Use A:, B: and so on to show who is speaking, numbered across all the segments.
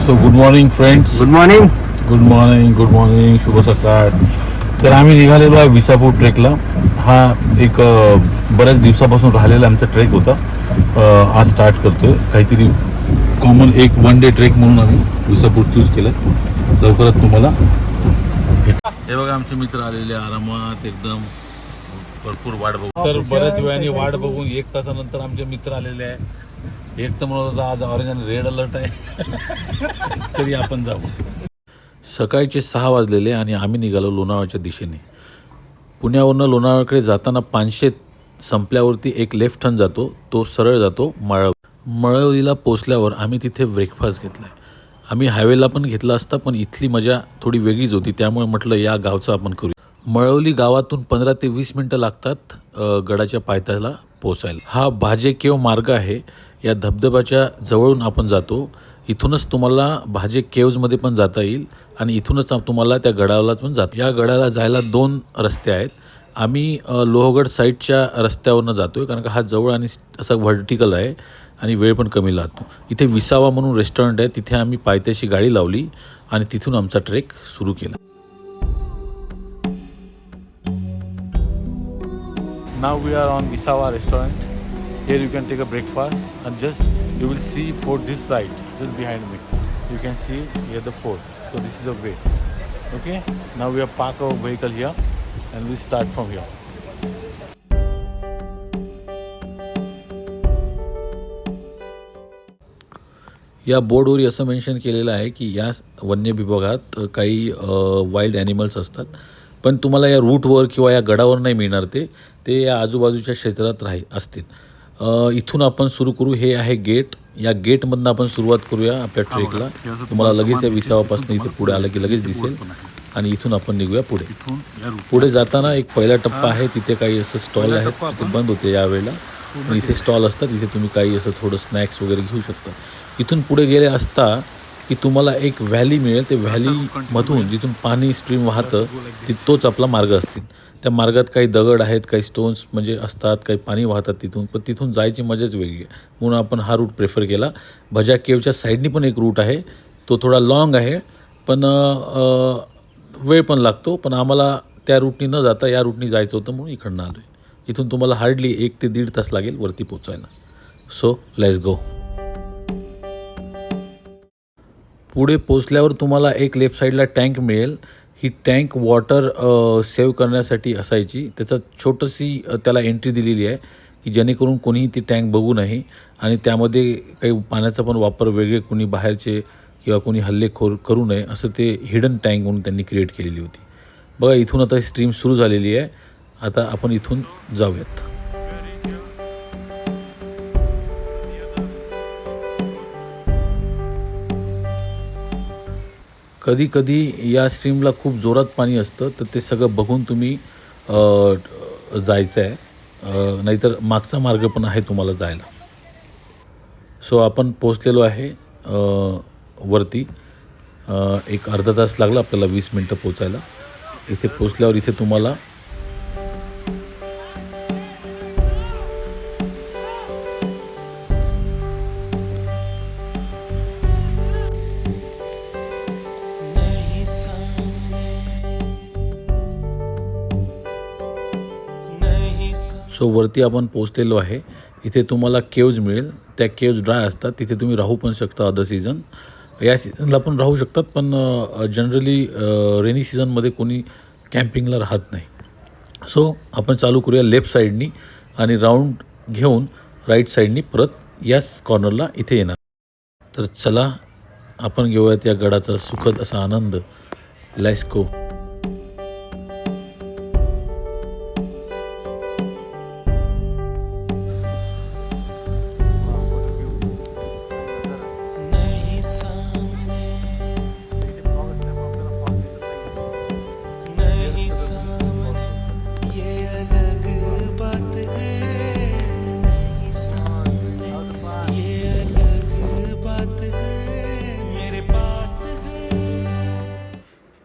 A: So good morning friends.
B: Good morning.
A: Good morning. Good morning. शुभ सकाळ. तर आम्ही निघालेलो आहे विसापूर ट्रेकला. हा एक बऱ्याच दिवसापासून राहिलेला आमचा ट्रेक होता. आज स्टार्ट करतोय. काहीतरी कॉमन एक वन डे ट्रेक म्हणून आम्ही विसापूर चूज केलं. लवकरात तुम्हाला हे बघा आमचे मित्र आलेले आरामात एकदम भरपूर वाट बघू. तर बऱ्याच वेळाने वाट बघून 1 तासानंतर आमचे मित्र आलेले आहे. एक तर म्हणत होता आज ऑरेंज आणि रेड अलर्ट आहे तरी आपण जाऊ. सकाळचे 6 वाजलेले आणि आम्ही निघालो लोणावळ्याच्या दिशेने. पुण्यावरनं लोणावळ्याकडे जाताना 500 संपल्यावरती एक लेफ्ट टर्न जातो, तो सरळ जातो मळवलीला पोचल्यावर आम्ही तिथे ब्रेकफास्ट घेतला आहे. आम्ही हायवेला पण घेतला असता, पण इथली मजा थोडी वेगळीच होती, त्यामुळे म्हटलं या गावचं आपण करूया. मळवली गावातून 15 ते 20 मिनटं लागतात गडाच्या पायथ्याला पोचायला. हा भाजे केव मार्ग आहे. या धबधब्याच्या जवळून आपण जातो. इथूनच तुम्हाला भाजे केव्जमध्ये पण जाता येईल आणि इथूनच तुम्हाला त्या गडाला पण जातो. या गडाला जायला 2 रस्ते आहेत. आम्ही लोहगड साईडच्या रस्त्यावरनं जातो आहे, कारण का हा जवळ आणि असा व्हर्टिकल आहे आणि वेळ पण कमी लागतो. इथे विसावा म्हणून रेस्टॉरंट आहे, तिथे आम्ही पायथ्याशी गाडी लावली आणि तिथून आमचा ट्रेक सुरू केला. नाव वी आर ऑन विसावा restaurant. Here you can take a breakfast and just you will see fort this side just behind me. You can see here the fort. So this is the way. Okay. Now we have parked our vehicle here and we start from here. या बोर्डवर असं mention केलेलं आहे की या वन्य विभागात काही वाईल्ड ॲनिमल्स असतात, पण तुम्हाला या रूटवर किंवा या गडावर नाही मिळणार. ते या आजूबाजूच्या क्षेत्रात असतील. इथून आपण सुरू करू. हे आहे गेट. या गेटमधनं आपण सुरुवात करूया आपल्या ट्रेकला. तुम्हाला लगेच या विसावापासून इथे पुढे आलं की लगेच दिसेल आणि इथून आपण निघूया पुढे. पुढे जाताना एक पहिला टप्पा आहे, तिथे काही असं स्टॉल आहेत, ते बंद होते यावेळेला, पण इथे स्टॉल असतात. इथे तुम्ही काही असं थोडं स्नॅक्स वगैरे घेऊ शकता. इथून पुढे गेले असता की तुम्हाला एक व्हॅली मिळेल. ते व्हॅलीमधून जिथून पाणी स्ट्रीम वाहतं तोच आपला मार्ग असतील. त्या मार्गात काही दगड आहेत, काही स्टोन्स म्हणजे असतात, काही पाणी वाहतात तिथून, पण तिथून जायची मजाच वेगळी आहे, म्हणून आपण हा रूट प्रेफर केला. भजा केवच्या साईडनी पण एक रूट आहे, तो थोडा लाँग आहे, पण वेळ पण लागतो. पण आम्हाला त्या रूटनी न जाता या रूटनी जायचं होतं म्हणून इकडनं आलो आहे. इथून तुम्हाला हार्डली 1 ते 1.5 तास लागेल वरती पोचायला. So let's go. पुढे पोचल्यावर तुम्हाला एक लेफ्ट साईडला टँक मिळेल. ही टँक वॉटर सेव्ह करण्यासाठी असायची. त्याचा छोटीशी त्याला एंट्री दिलेली आहे की जेणेकरून कोणीही ती टँक बघू नये आणि त्यामध्ये काही पाण्याचा पण वापर वेगळे कोणी बाहेरचे किंवा कोणी हल्लेखोर करू नये असं ते हिडन टँक म्हणून त्यांनी क्रिएट केलेली होती. बघा इथून आता स्ट्रीम सुरू झालेली आहे. आता आपण इथून जाऊयात. कधी कधी या स्ट्रीमला खूप जोरात पाणी असतं, तर ते सगळं बघून तुम्ही जायचं आहे. नाहीतर मागचा मार्ग पण आहे तुम्हाला जायला. सो आपण पोचलेलो आहे वरती. एक अर्धा तास लागला आपल्याला 20 मिनटं पोचायला. इथे पोचल्यावर इथे तुम्हाला वरती आपण पोचलेलो आहे. इथे तुम्हाला केव्ज मिळेल. त्या केव्ज ड्राय असतात, तिथे तुम्ही राहू पण शकता. अदर सीझन या सीझनला पण राहू शकतात, पण जनरली रेनी सीझनमध्ये कोणी कॅम्पिंगला राहत नाही. सो आपण चालू करूया लेफ्ट साईडनी आणि राऊंड घेऊन राईट साईडनी परत याच कॉर्नरला इथे येणार. तर चला आपण घेऊयात या गडाचा सुखद असा आनंद. Let's go.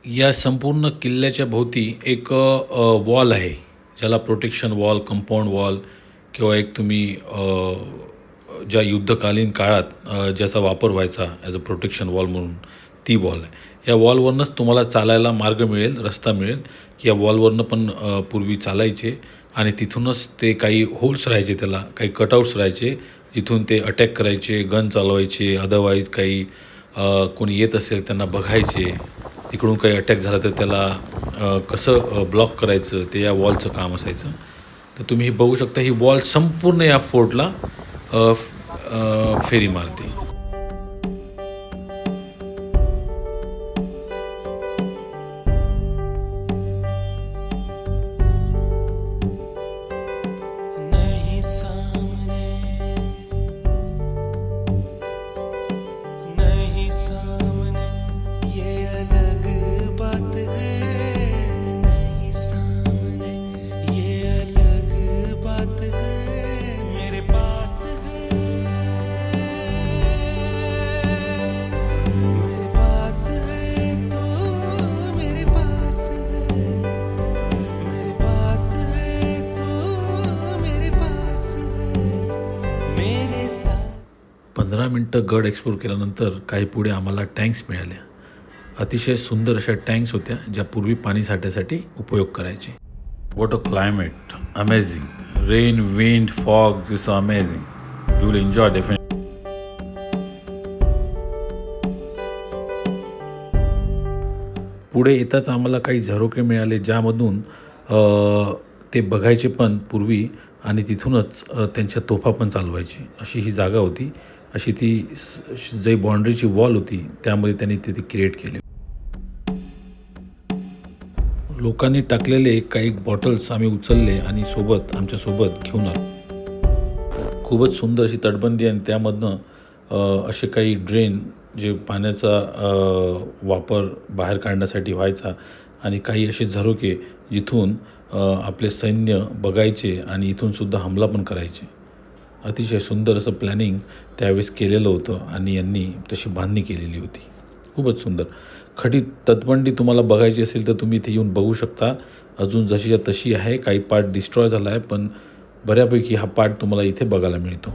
A: या संपूर्ण किल्ल्याच्या भोवती एक वॉल आहे, ज्याला प्रोटेक्शन वॉल, कंपाऊंड वॉल किंवा एक तुम्ही ज्या युद्धकालीन काळात ज्याचा वापर व्हायचा ॲज अ प्रोटेक्शन वॉल म्हणून ती वॉल आहे. या वॉलवरनंच तुम्हाला चालायला मार्ग मिळेल, रस्ता मिळेल, की या वॉलवरनं पण पूर्वी चालायचे आणि तिथूनच ते काही होल्स राहायचे, त्याला काही कटआउट्स राहायचे, जिथून ते अटॅक करायचे, गन चालवायचे. अदरवाईज काही कोणी येत असेल त्यांना बघायचे, तिकडून काही अटॅक झाला तर त्याला कसं ब्लॉक करायचं ते या वॉलचं काम असायचं. तर तुम्ही हे बघू शकता, ही वॉल संपूर्ण या फोर्टला फेरी मारते. पंधरा मिनटं गड एक्सप्लोर केल्यानंतर काही पुढे आम्हाला टँक्स मिळाल्या. अतिशय सुंदर अशा टँक्स होत्या, ज्या पूर्वी पाणी साठ्यासाठी उपयोग करायचे. What a climate, amazing. Rain, wind, fog, this amazing. You will enjoy definitely. पुढे येताच आम्हाला काही झरोके मिळाले, ज्यामधून ते बघायचे पण पूर्वी आणि तिथूनच त्यांच्या तोफा पण चालवायची, अशी ही जागा होती. अशी ती जी बाँड्रीची वॉल होती, त्यामध्ये त्यांनी ते क्रिएट केले. लोकांनी टाकलेले काही बॉटल्स आम्ही उचलले आणि आमच्यासोबत घेऊन आलो. खूपच सुंदर अशी तटबंदी आणि त्यामधनं असे काही ड्रेन, जे पाण्याचा वापर बाहेर काढण्यासाठी व्हायचा, आणि काही असे झरोके जिथून आपले सैन्य बघायचे आणि इथूनसुद्धा हमला पण करायचे. अतिशय सुंदर असं प्लॅनिंग त्यावेळेस केलेलं होतं आणि यांनी तशी बांधणी केलेली होती. खूपच सुंदर. खडी तटबंदी तुम्हाला बघायची असेल तर तुम्ही इथे येऊन बघू शकता. अजून जशीच्या तशी आहे. काही पार्ट डिस्ट्रॉय झाला आहे, पण बऱ्यापैकी हा पार्ट तुम्हाला इथे बघायला मिळतो.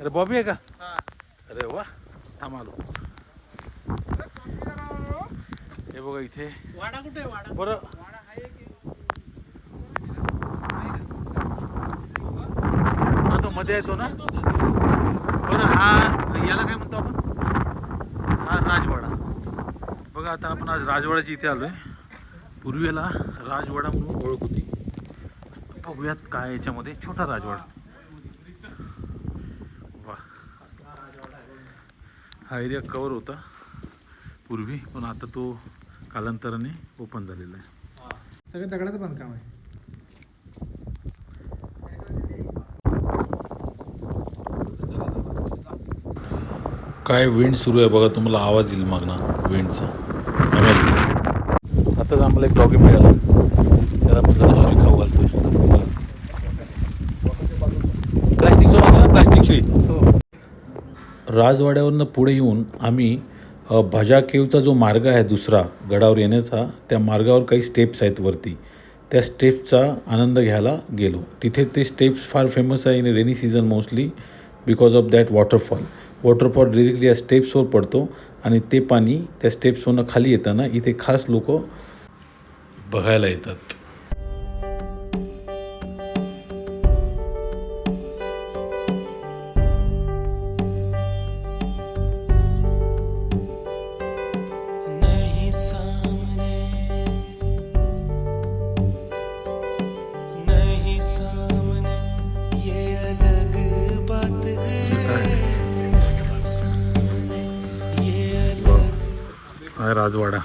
A: अरे बॉबी आहे का? अरे वा, थांब आलो. हे बघा इथे वाडा कुठे आहे? वाडा बरं, हा तो मध्ये येतो ना. बरं, हा याला काय म्हणतो आपण? हा राजवाडा. बघा, आता आपण आज राजवाड्याची इथे आलोय. पूर्वी याला राजवाडा म्हणून ओळख होती. बघूयात काय याच्यामध्ये. छोटा राजवाडा. हा एरिया कवर होता पूर्वी, पण आता तो कालांतराने ओपन झालेला आहे.
B: सगळं दगडाचं बांधकाम आहे.
A: काय विंड सुरू आहे बघा, तुम्हाला आवाज येईल मागणं विंडचा. आताच आम्हाला एक डॉगी मिळाला, त्याला पण जरा शिळी खाऊ घालतोय. प्लास्टिकचं प्लास्टिक शिळी. राजवाड्यावरनं पुढे येऊन आम्ही भजा केवचा जो मार्ग आहे दुसरा गडावर येण्याचा, त्या मार्गावर काही स्टेप्स आहेत वरती. त्या स्टेप्सचा आनंद घ्यायला गेलो. तिथे ते स्टेप्स फार फेमस आहे in rainy season mostly because of that waterfall. Waterfall directly या स्टेप्सवर पडतो आणि ते पाणी त्या स्टेप्सवरनं खाली येताना इथे खास लोक बघायला येतात. राजवाडा.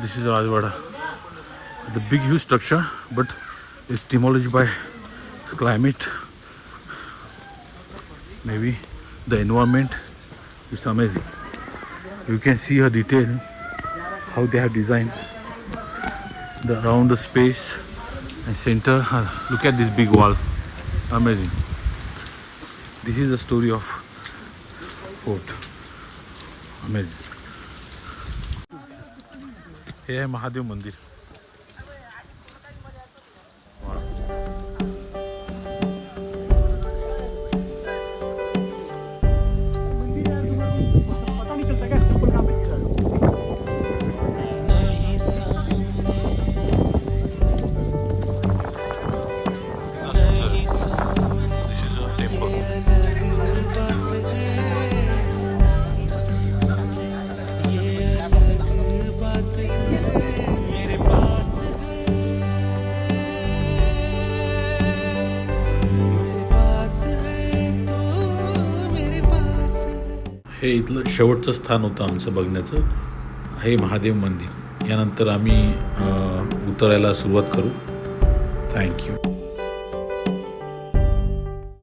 A: This is Rajwada. The big huge structure, but it's demolished by climate. Maybe the environment is amazing. You can see a detail how they have designed the around the space and center. Look at this big wall. Amazing. This is the story of fort. Amazing. हे आहे महादेव मंदिर. हे इथलं शेवटचं स्थान होतं आमचं बघण्याचं. हे महादेव मंदिर. यानंतर आम्ही उतरायला सुरुवात करू. थँक्यू.